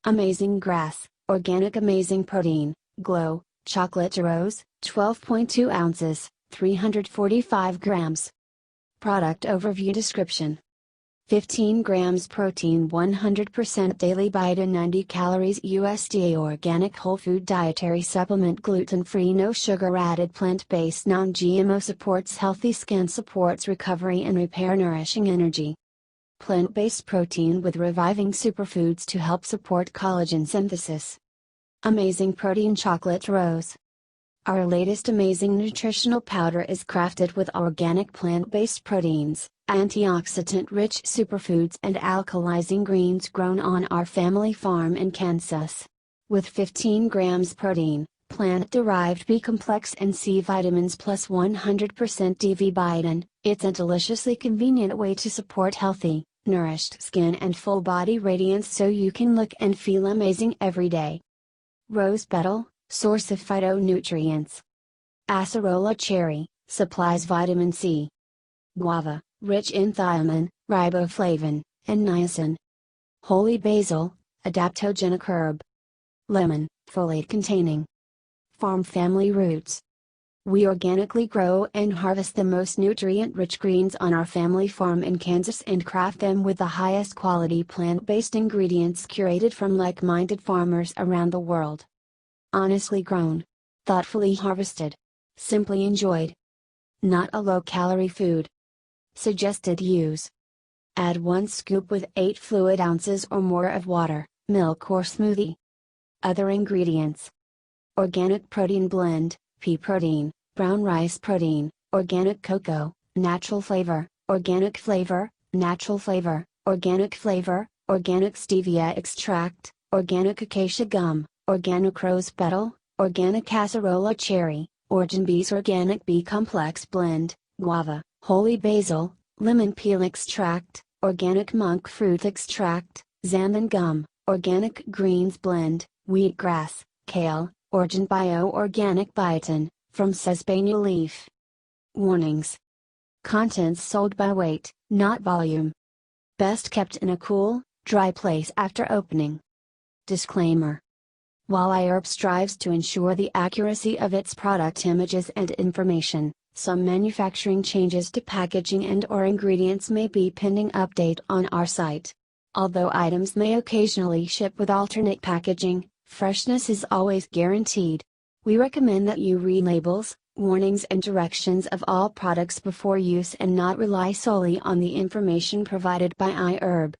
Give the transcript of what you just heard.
Amazing grass, organic amazing protein, glow, chocolate rose, 12.2 ounces, 345 grams. Product overview description. 15 grams protein, 100% daily biotin, 90 calories, USDA Organic whole food dietary supplement, gluten-free, no sugar added, plant-based, non-GMO, supports healthy skin, supports recovery and repair, nourishing energy. Plant-based protein with reviving superfoods to help support collagen synthesis. Amazing protein, chocolate rose. Our latest amazing nutritional powder is crafted with organic plant-based proteins, antioxidant-rich superfoods and alkalizing greens grown on our family farm in Kansas. With 15 grams protein, plant-derived B complex and C vitamins plus 100% DV biotin, it's a deliciously convenient way to support healthy, nourished skin and full body radiance so you can look and feel amazing every day. Rose petal, source of phytonutrients. Acerola cherry, supplies vitamin C. Guava, rich in thiamine, riboflavin, and niacin. Holy basil, adaptogenic herb. Lemon, folate containing. Farm family roots. We organically grow and harvest the most nutrient-rich greens on our family farm in Kansas and craft them with the highest quality plant-based ingredients curated from like-minded farmers around the world. Honestly grown. Thoughtfully harvested. Simply enjoyed. Not a low-calorie food. Suggested use. Add 1 scoop with 8 fluid ounces or more of water, milk or smoothie. Other ingredients. Organic protein blend, pea protein, brown rice protein, organic cocoa, natural flavor, organic flavor, natural flavor, organic flavor, organic stevia extract, organic acacia gum, organic rose petal, organic acerola cherry, origin bees, organic B complex blend, guava, holy basil, lemon peel extract, organic monk fruit extract, xanthan gum, organic greens blend, wheatgrass, kale, origin bio-organic biotin, from sesbania leaf. Warnings. Contents sold by weight, not volume. Best kept in a cool, dry place after opening. Disclaimer. While iHerb strives to ensure the accuracy of its product images and information, some manufacturing changes to packaging and/or ingredients may be pending update on our site. Although items may occasionally ship with alternate packaging, freshness is always guaranteed. We recommend that you read labels, warnings and directions of all products before use and not rely solely on the information provided by iHerb.